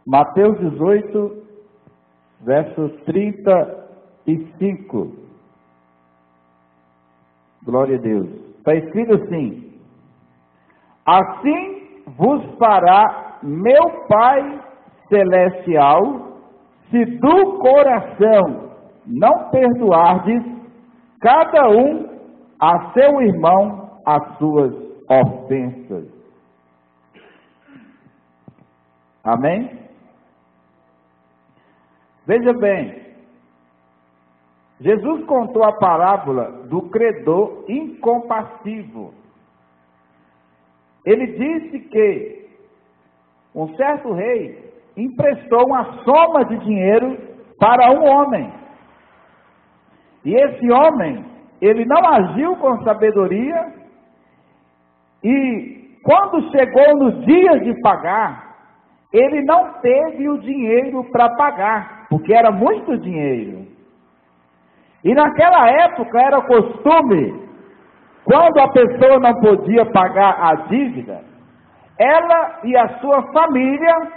Mateus 18, verso 35. Glória a Deus. Está escrito assim: assim vos fará meu Pai Celestial, se do coração não perdoardes cada um a seu irmão as suas ofensas. Amém? Veja bem, Jesus contou a parábola do credor incompassivo. Ele disse que um certo rei emprestou uma soma de dinheiro para um homem. E esse homem, ele não agiu com sabedoria, e quando chegou no dia de pagar, ele não teve o dinheiro para pagar, porque era muito dinheiro. E naquela época era costume, quando a pessoa não podia pagar a dívida, ela e a sua família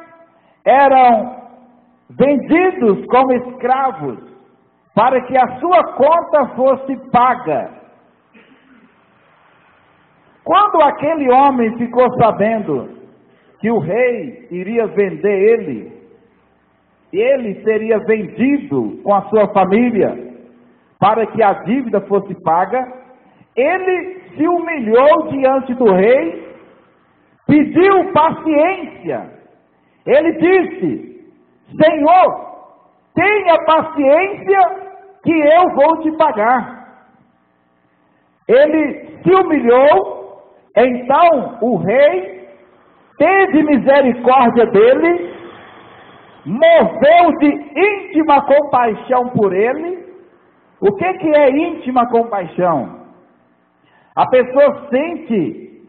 eram vendidos como escravos, para que a sua conta fosse paga. Quando aquele homem ficou sabendo que o rei iria vender ele, e ele seria vendido com a sua família, para que a dívida fosse paga, ele se humilhou diante do rei, pediu paciência. Ele disse: Senhor, tenha paciência que eu vou te pagar. Ele se humilhou, então o rei teve misericórdia dele, moveu de íntima compaixão por ele. O que é íntima compaixão? A pessoa sente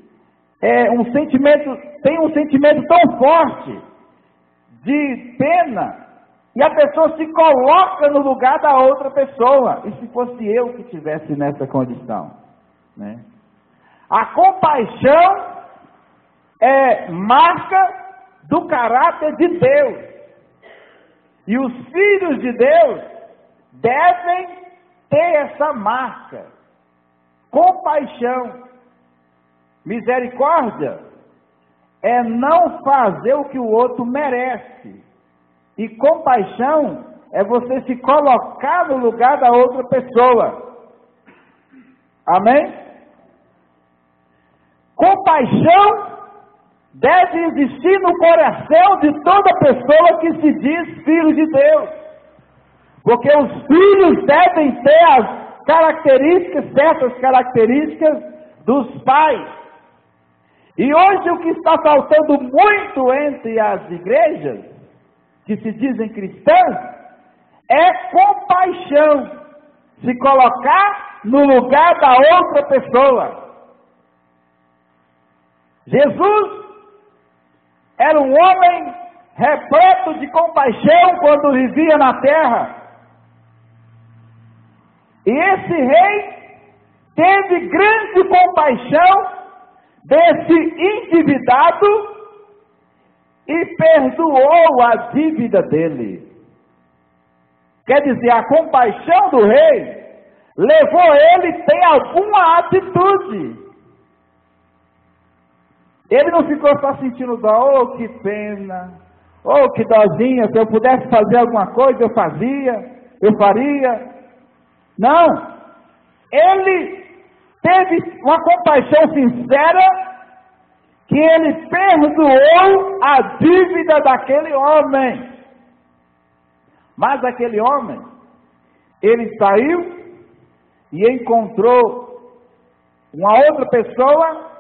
tem um sentimento tão forte de pena, e a pessoa se coloca no lugar da outra pessoa. E se fosse eu que estivesse nessa condição, né? A compaixão é marca do caráter de Deus. E os filhos de Deus devem ter essa marca. Compaixão. Misericórdia é não fazer o que o outro merece. E compaixão é você se colocar no lugar da outra pessoa. Amém? Compaixão deve existir no coração de toda pessoa que se diz filho de Deus. Porque os filhos devem ter as características, certas características dos pais. E hoje o que está faltando muito entre as igrejas, que se dizem cristãs, é compaixão. Se colocar no lugar da outra pessoa. Jesus era um homem repleto de compaixão quando vivia na terra. E esse rei teve grande compaixão desse endividado e perdoou a dívida dele. Quer dizer, a compaixão do rei levou ele a ter alguma atitude. Ele não ficou só sentindo dó, oh que pena, oh que dozinha, se eu pudesse fazer alguma coisa eu fazia, eu faria. Não, ele teve uma compaixão sincera, que ele perdoou a dívida daquele homem. Mas aquele homem, ele saiu e encontrou uma outra pessoa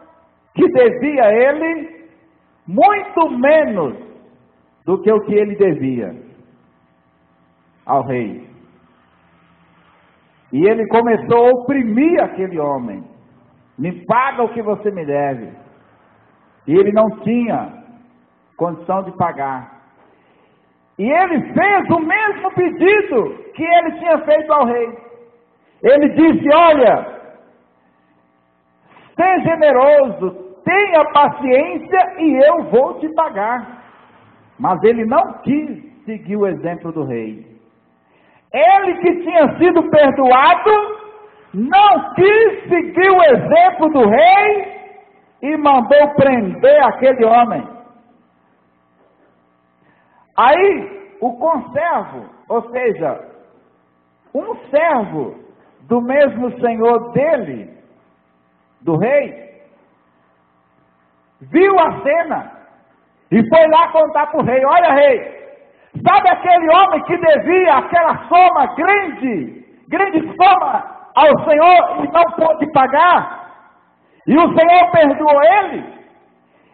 que devia a ele muito menos do que o que ele devia ao rei. E ele começou a oprimir aquele homem. Me paga o que você me deve. E ele não tinha condição de pagar. E ele fez o mesmo pedido que ele tinha feito ao rei. Ele disse: olha, seja generoso, tenha paciência e eu vou te pagar. Mas ele não quis seguir o exemplo do rei. Ele que tinha sido perdoado, não quis seguir o exemplo do rei e mandou prender aquele homem. Aí, o conservo, ou seja, um servo do mesmo senhor dele, do rei, viu a cena e foi lá contar para o rei: olha, rei, sabe aquele homem que devia aquela soma grande soma ao Senhor e não pôde pagar? E o Senhor perdoou ele?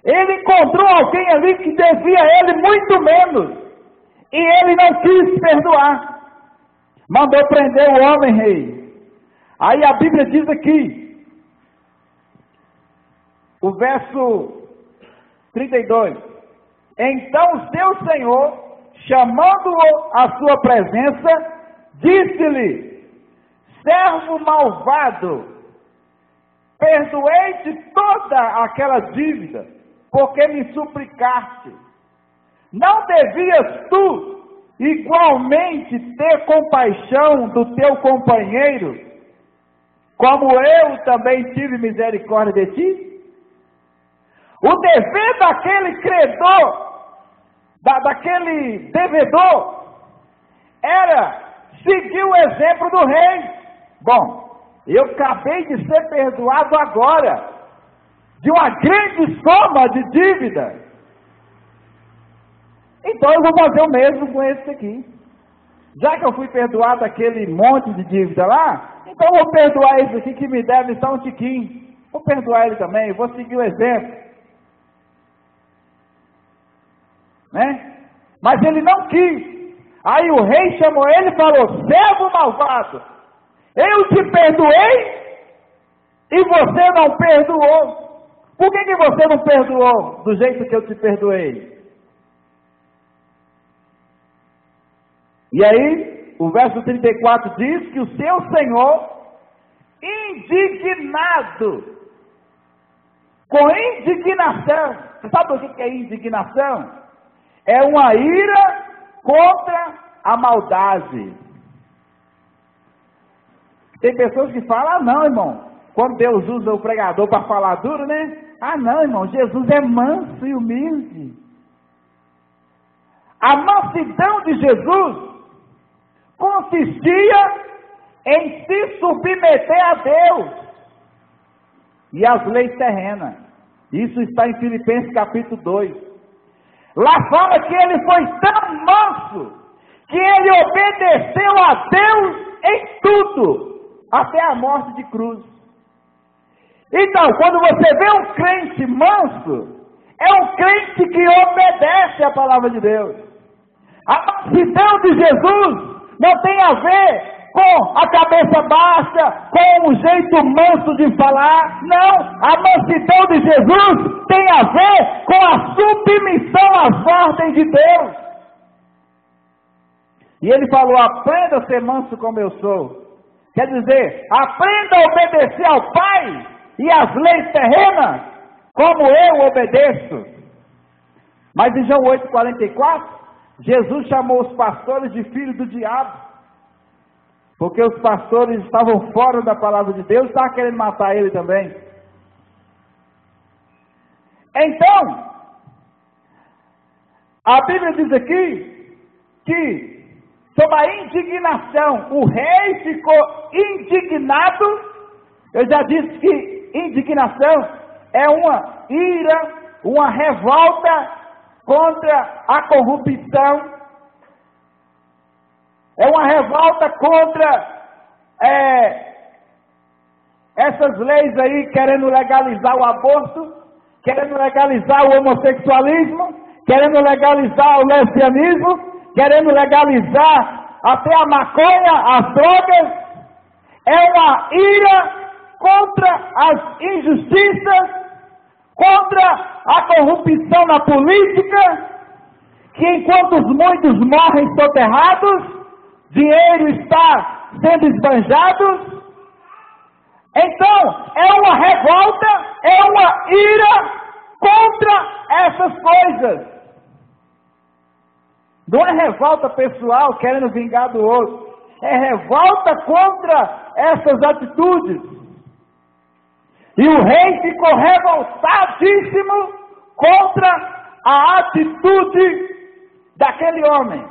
Ele encontrou alguém ali que devia a ele muito menos, e ele não quis perdoar. Mandou prender o homem, rei. Aí a Bíblia diz aqui, o verso 32. Então o seu senhor, chamando-o à sua presença, disse-lhe: servo malvado, perdoei-te toda aquela dívida, porque me suplicaste. Não devias tu igualmente ter compaixão do teu companheiro, como eu também tive misericórdia de ti? O dever daquele credor, daquele devedor, era seguir o exemplo do rei. Bom, eu acabei de ser perdoado agora, de uma grande soma de dívida. Então eu vou fazer o mesmo com esse aqui. Já que eu fui perdoado aquele monte de dívida lá, então eu vou perdoar esse aqui que me deve só um tiquinho. Vou perdoar ele também, vou seguir o exemplo. Né? Mas ele não quis. Aí o rei chamou ele e falou: servo malvado, eu te perdoei e você não perdoou. Por que você não perdoou do jeito que eu te perdoei? E aí, o verso 34 diz que o seu senhor, indignado, com indignação, você sabe o que é indignação? É uma ira contra a maldade. Tem pessoas que falam: ah não, irmão, quando Deus usa o pregador para falar duro, né? Ah não, irmão, Jesus é manso e humilde. A mansidão de Jesus consistia em se submeter a Deus e às leis terrenas. Isso está em Filipenses capítulo 2. Lá fala que ele foi tão manso que ele obedeceu a Deus em tudo, até a morte de cruz. Então, quando você vê um crente manso, é um crente que obedece a palavra de Deus. A mansidão de Jesus não tem a ver com a cabeça baixa, com o jeito manso de falar. Não, a mansidão de Jesus tem a ver com a submissão às ordens de Deus. E ele falou: aprenda a ser manso como eu sou. Quer dizer, aprenda a obedecer ao Pai e às leis terrenas, como eu obedeço. Mas em João 8,44, Jesus chamou os pastores de filhos do diabo, porque os pastores estavam fora da palavra de Deus, estavam querendo matar ele também. Então, a Bíblia diz aqui que, sob a indignação, o rei ficou indignado. Eu já disse que indignação é uma ira, uma revolta contra a corrupção, é uma revolta contra essas leis aí, querendo legalizar o aborto, querendo legalizar o homossexualismo, querendo legalizar o lesbianismo, querendo legalizar até a maconha, as drogas. É uma ira contra as injustiças, contra a corrupção na política, que enquanto muitos morrem soterrados, dinheiro está sendo esbanjado. Então, é uma revolta, é uma ira contra essas coisas. Não é revolta pessoal querendo vingar do outro. É revolta contra essas atitudes. E o rei ficou revoltadíssimo contra a atitude daquele homem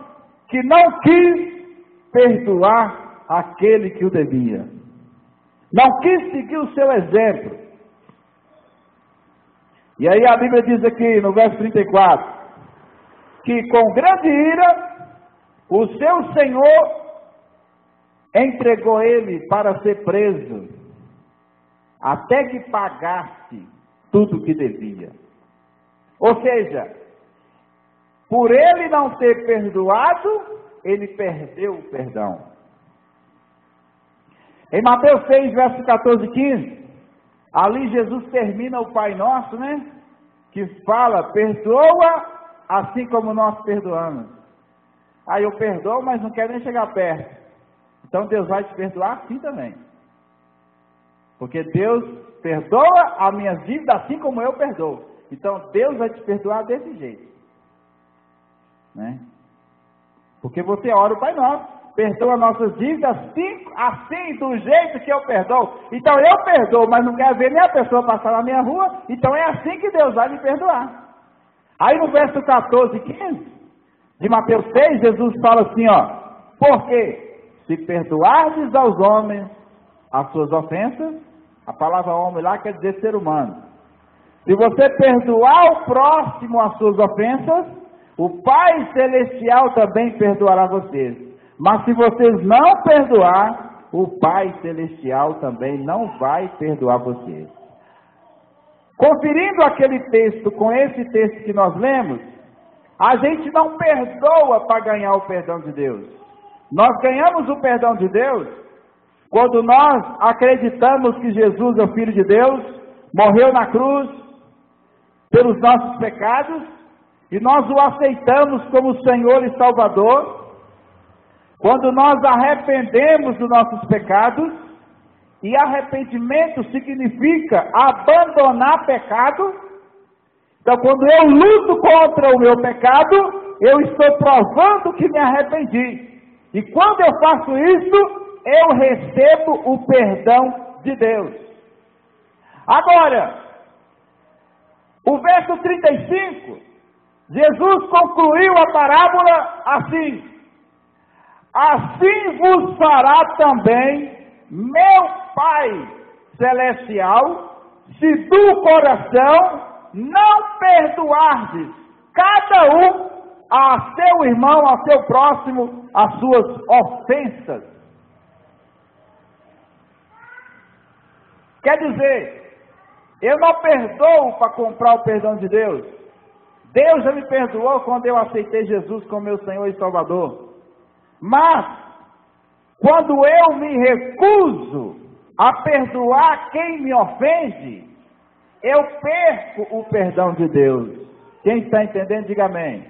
que não quis perdoar aquele que o devia. Não quis seguir o seu exemplo. E aí a Bíblia diz aqui no verso 34, que com grande ira o seu senhor entregou ele para ser preso, até que pagasse tudo que devia. Ou seja, por ele não ter perdoado, ele perdeu o perdão. Em Mateus 6, verso 14 e 15, ali Jesus termina o Pai Nosso, né? Que fala, perdoa assim como nós perdoamos. Aí eu perdoo, mas não quero nem chegar perto. Então Deus vai te perdoar assim também. Porque Deus perdoa as minhas dívidas assim como eu perdoo. Então Deus vai te perdoar desse jeito. Né? Porque você ora o Pai Nosso, perdoa nossas dívidas assim do jeito que eu perdoo. Então eu perdoo, mas não quero ver nem a pessoa passar na minha rua. Então é assim que Deus vai me perdoar. Aí no verso 14 e 15 de Mateus 6, Jesus fala assim, ó, porque se perdoardes aos homens as suas ofensas, a palavra homem lá quer dizer ser humano. Se você perdoar o próximo as suas ofensas, o Pai Celestial também perdoará vocês. Mas se vocês não perdoar, o Pai Celestial também não vai perdoar vocês. Conferindo aquele texto com esse texto que nós lemos, a gente não perdoa para ganhar o perdão de Deus. Nós ganhamos o perdão de Deus quando nós acreditamos que Jesus é o Filho de Deus, morreu na cruz pelos nossos pecados, e nós o aceitamos como Senhor e Salvador, quando nós arrependemos dos nossos pecados, e arrependimento significa abandonar pecado. Então quando eu luto contra o meu pecado, eu estou provando que me arrependi. E quando eu faço isso, eu recebo o perdão de Deus. Agora, o verso 35, Jesus concluiu a parábola assim: assim vos fará também meu Pai Celestial, se do coração não perdoardes cada um a seu irmão, a seu próximo, as suas ofensas. Quer dizer, eu não perdoo para comprar o perdão de Deus. Deus já me perdoou quando eu aceitei Jesus como meu Senhor e Salvador. Mas, quando eu me recuso a perdoar quem me ofende, eu perco o perdão de Deus. Quem está entendendo, diga amém.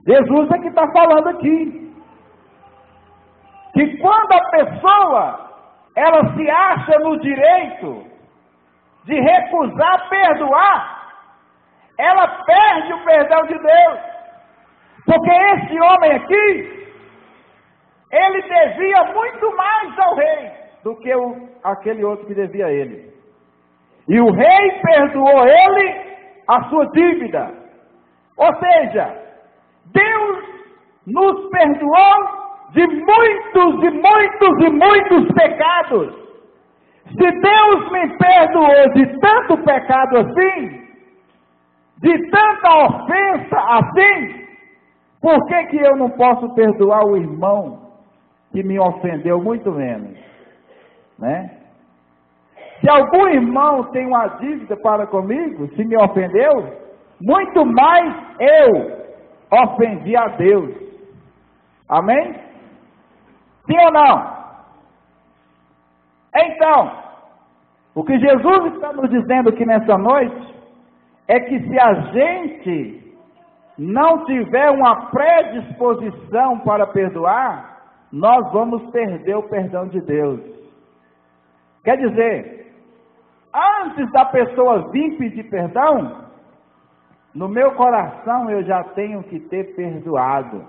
Jesus é que está falando aqui. Que quando a pessoa, ela se acha no direito de recusar perdoar, ela perde o perdão de Deus. Porque esse homem aqui, ele devia muito mais ao rei do que aquele outro que devia a ele. E o rei perdoou ele a sua dívida. Ou seja, Deus nos perdoou de muitos e muitos e muitos pecados. Se Deus me perdoou de tanto pecado assim, de tanta ofensa assim, por que eu não posso perdoar o irmão que me ofendeu muito menos? Né? Se algum irmão tem uma dívida para comigo, se me ofendeu, muito mais eu ofendi a Deus. Amém? Sim ou não? Então, o que Jesus está nos dizendo aqui nessa noite é que se a gente não tiver uma predisposição para perdoar, nós vamos perder o perdão de Deus. Quer dizer, antes da pessoa vir pedir perdão, no meu coração eu já tenho que ter perdoado.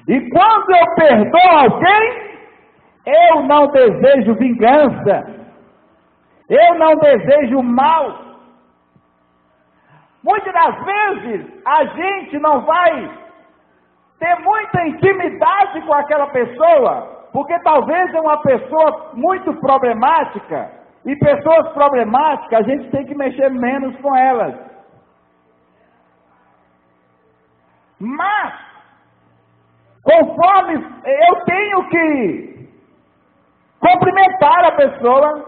E quando eu perdoo alguém, eu não desejo vingança. Eu não desejo mal. Muitas das vezes a gente não vai ter muita intimidade com aquela pessoa, porque talvez é uma pessoa muito problemática, e pessoas problemáticas a gente tem que mexer menos com elas. Mas, conforme eu tenho que cumprimentar a pessoa,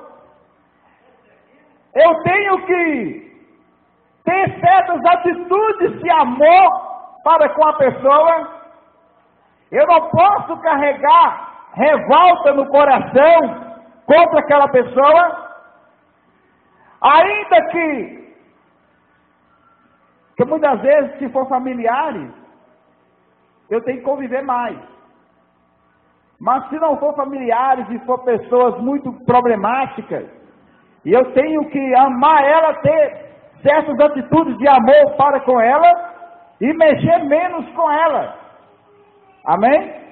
eu tenho que ter certas atitudes de amor para com a pessoa. Eu não posso carregar revolta no coração contra aquela pessoa, ainda que muitas vezes, se for familiares, eu tenho que conviver mais. Mas se não for familiares e for pessoas muito problemáticas, e eu tenho que amar ela, ter certas atitudes de amor para com ela e mexer menos com ela. Amém?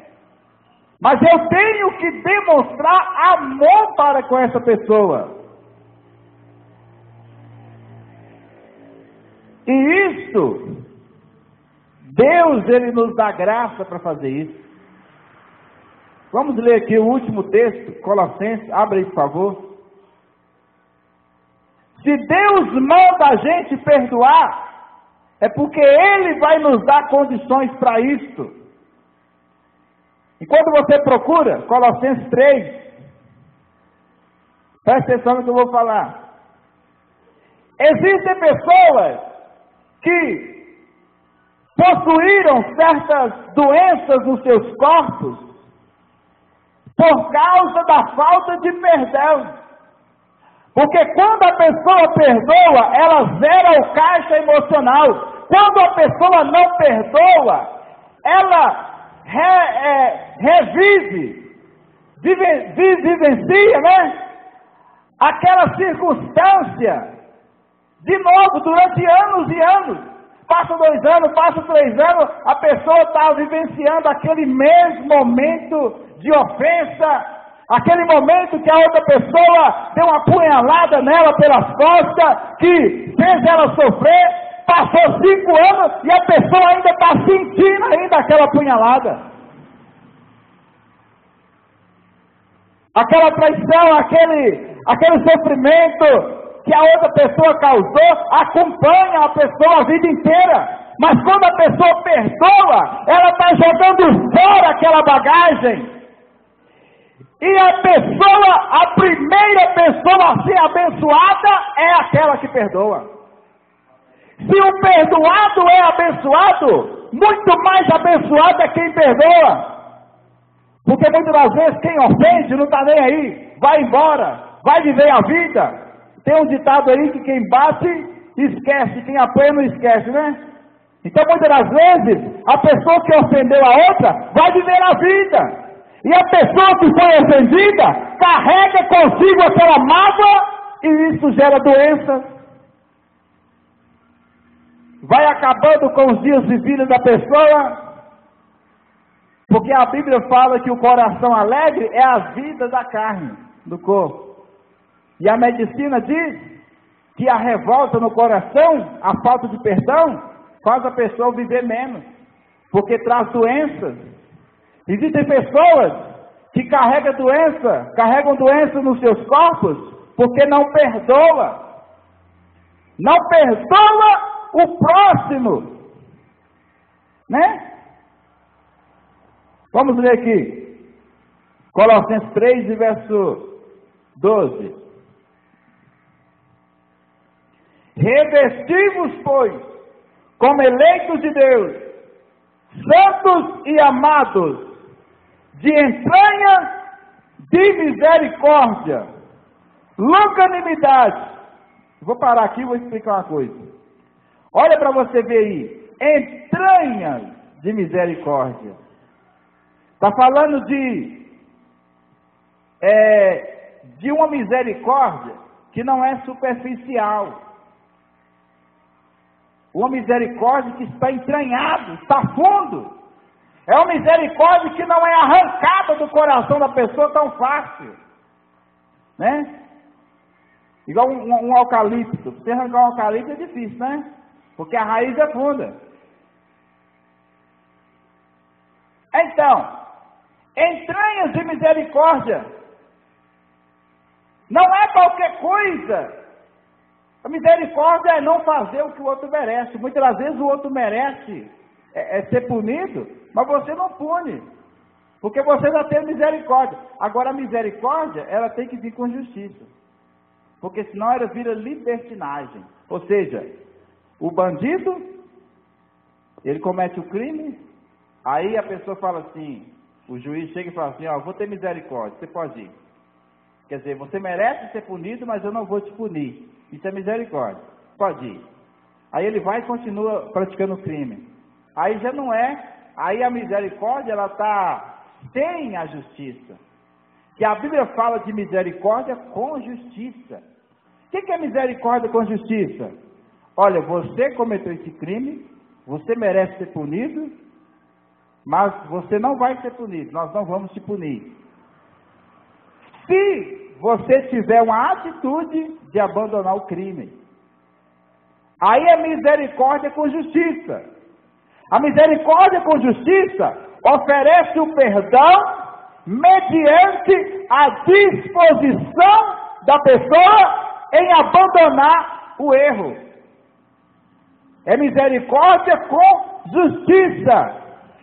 Mas eu tenho que demonstrar amor para com essa pessoa. E isso, Deus, Ele nos dá graça para fazer isso. Vamos ler aqui o último texto, Colossenses, abre aí por favor. Se Deus manda a gente perdoar, é porque Ele vai nos dar condições para isso. Enquanto você procura, Colossenses 3, presta atenção no que eu vou falar. Existem pessoas que possuíram certas doenças nos seus corpos por causa da falta de perdão. Porque quando a pessoa perdoa, ela zera o caixa emocional. Quando a pessoa não perdoa, ela vivencia, né? Aquela circunstância de novo durante anos e anos. Passa 2 anos, passa 3 anos, a pessoa está vivenciando aquele mesmo momento de ofensa, aquele momento que a outra pessoa deu uma punhalada nela pelas costas, que fez ela sofrer. Passou 5 anos e a pessoa ainda está sentindo ainda aquela punhalada. Aquela traição, aquele sofrimento que a outra pessoa causou, acompanha a pessoa a vida inteira. Mas quando a pessoa perdoa, ela está jogando fora aquela bagagem. E a primeira pessoa a ser abençoada é aquela que perdoa. Se o perdoado é abençoado, muito mais abençoado é quem perdoa. Porque muitas das vezes quem ofende não está nem aí, vai embora, vai viver a vida. Tem um ditado aí que quem bate, esquece, quem apanha não esquece, né? Então muitas das vezes, a pessoa que ofendeu a outra, vai viver a vida. E a pessoa que foi ofendida, carrega consigo aquela mágoa, e isso gera doença. Vai acabando com os dias de vida da pessoa, porque a Bíblia fala que o coração alegre é a vida da carne, do corpo. E a medicina diz que a revolta no coração, a falta de perdão, faz a pessoa viver menos, porque traz doenças. Existem pessoas que carregam doença nos seus corpos, porque não perdoa. Não perdoa o próximo, né? Vamos ler aqui, Colossenses 3, verso 12. Revesti-vos, pois, como eleitos de Deus, santos e amados, de entranha, de misericórdia, longanimidade. Vou parar aqui e vou explicar uma coisa. Olha para você ver aí, entranhas de misericórdia. Está falando de uma misericórdia que não é superficial. Uma misericórdia que está entranhado, está fundo. É uma misericórdia que não é arrancada do coração da pessoa tão fácil. Né? Igual um eucalipto. Você arrancar um eucalipto é difícil, né? Porque a raiz é funda. Então, entranhas de misericórdia não é qualquer coisa. A misericórdia é não fazer o que o outro merece. Muitas das vezes o outro merece ser punido, mas você não pune, porque você já tem misericórdia. Agora a misericórdia, ela tem que vir com justiça, porque senão ela vira libertinagem. Ou seja, o bandido, ele comete o crime, aí a pessoa fala assim, o juiz chega e fala assim, ó, vou ter misericórdia, você pode ir. Quer dizer, você merece ser punido, mas eu não vou te punir. Isso é misericórdia. Pode ir. Aí ele vai e continua praticando o crime. Aí já não é. Aí a misericórdia, ela está sem a justiça. Que a Bíblia fala de misericórdia com justiça. O que é misericórdia com justiça? Olha, você cometeu esse crime, você merece ser punido, mas você não vai ser punido, nós não vamos te punir. Se você tiver uma atitude de abandonar o crime, aí é misericórdia com justiça. A misericórdia com justiça oferece o perdão mediante a disposição da pessoa em abandonar o erro. É misericórdia com justiça.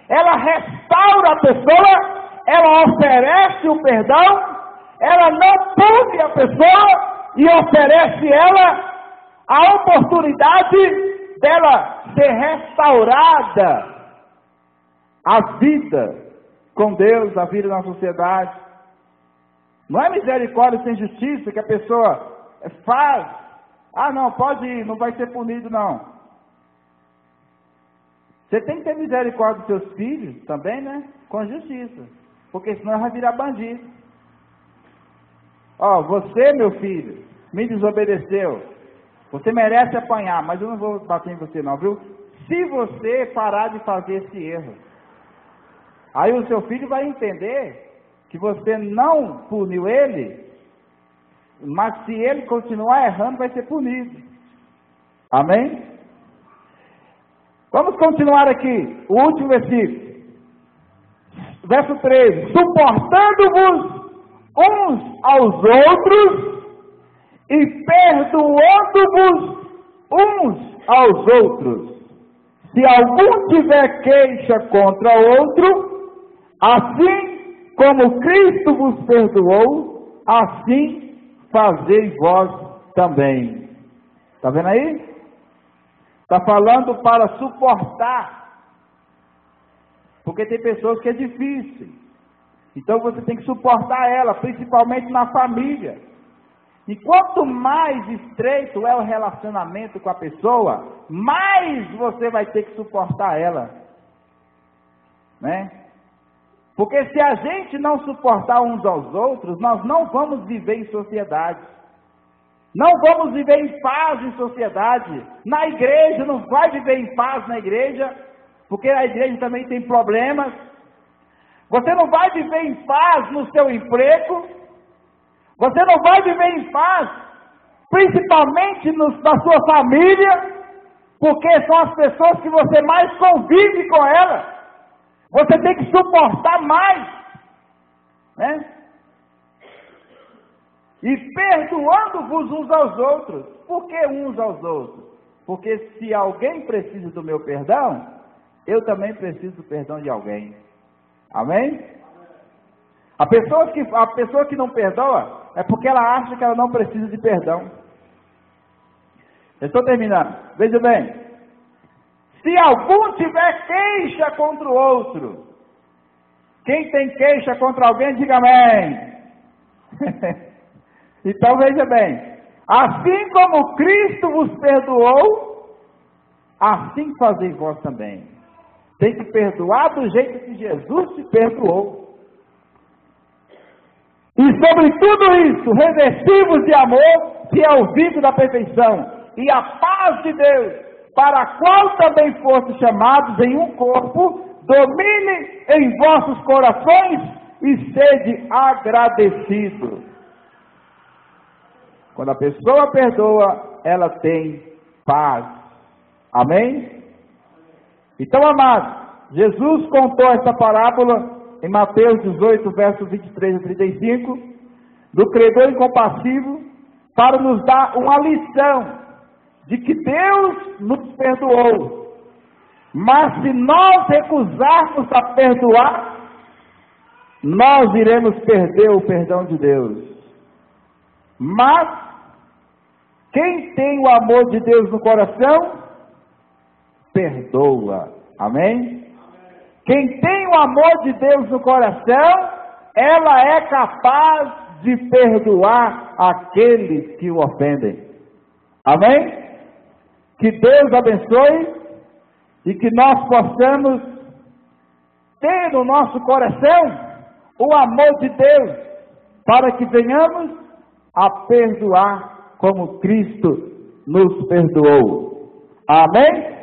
Ela restaura a pessoa, ela oferece o perdão, ela não pune a pessoa e oferece ela a oportunidade dela ser restaurada a vida com Deus, a vida na sociedade. Não é misericórdia sem justiça que a pessoa faz. Ah, não, pode ir, não vai ser punido, não. Você tem que ter misericórdia dos seus filhos também, né? Com justiça. Porque senão vai virar bandido. Ó, você, meu filho, me desobedeceu. Você merece apanhar, mas eu não vou bater em você não, viu? Se você parar de fazer esse erro, aí o seu filho vai entender que você não puniu ele, mas se ele continuar errando, vai ser punido. Amém? Vamos continuar aqui, o último versículo. Verso 13. Suportando-vos uns aos outros e perdoando-vos uns aos outros. Se algum tiver queixa contra outro, assim como Cristo vos perdoou, assim fazei vós também. Está vendo aí? Está falando para suportar, porque tem pessoas que é difícil, então você tem que suportar ela, principalmente na família. E quanto mais estreito é o relacionamento com a pessoa, mais você vai ter que suportar ela, né? Porque se a gente não suportar uns aos outros, nós não vamos viver em sociedade. Não vamos viver em paz em sociedade. Na igreja, não vai viver em paz na igreja, porque a igreja também tem problemas. Você não vai viver em paz no seu emprego. Você não vai viver em paz, principalmente na sua família, porque são as pessoas que você mais convive com elas. Você tem que suportar mais, né? E perdoando-vos uns aos outros. Por que uns aos outros? Porque se alguém precisa do meu perdão, eu também preciso do perdão de alguém. Amém? A pessoa que não perdoa é porque ela acha que ela não precisa de perdão. Eu estou terminando. Veja bem. Se algum tiver queixa contra o outro, quem tem queixa contra alguém, diga amém. Então veja bem, assim como Cristo vos perdoou, assim fazei vós também. Tem que perdoar do jeito que Jesus te perdoou. E sobre tudo isso, revestivos de amor, que é o vínculo da perfeição. E a paz de Deus, para a qual também foste chamados em um corpo, domine em vossos corações e sede agradecidos. Quando a pessoa perdoa, ela tem paz. Amém? Então, amados, Jesus contou essa parábola em Mateus 18, versos 23 a 35, do credor incompassivo, para nos dar uma lição de que Deus nos perdoou. Mas se nós recusarmos a perdoar, nós iremos perder o perdão de Deus. Mas quem tem o amor de Deus no coração, perdoa. Amém? Quem tem o amor de Deus no coração, ela é capaz de perdoar aqueles que o ofendem. Amém? Que Deus abençoe e que nós possamos ter no nosso coração o amor de Deus, para que venhamos a perdoar como Cristo nos perdoou. Amém?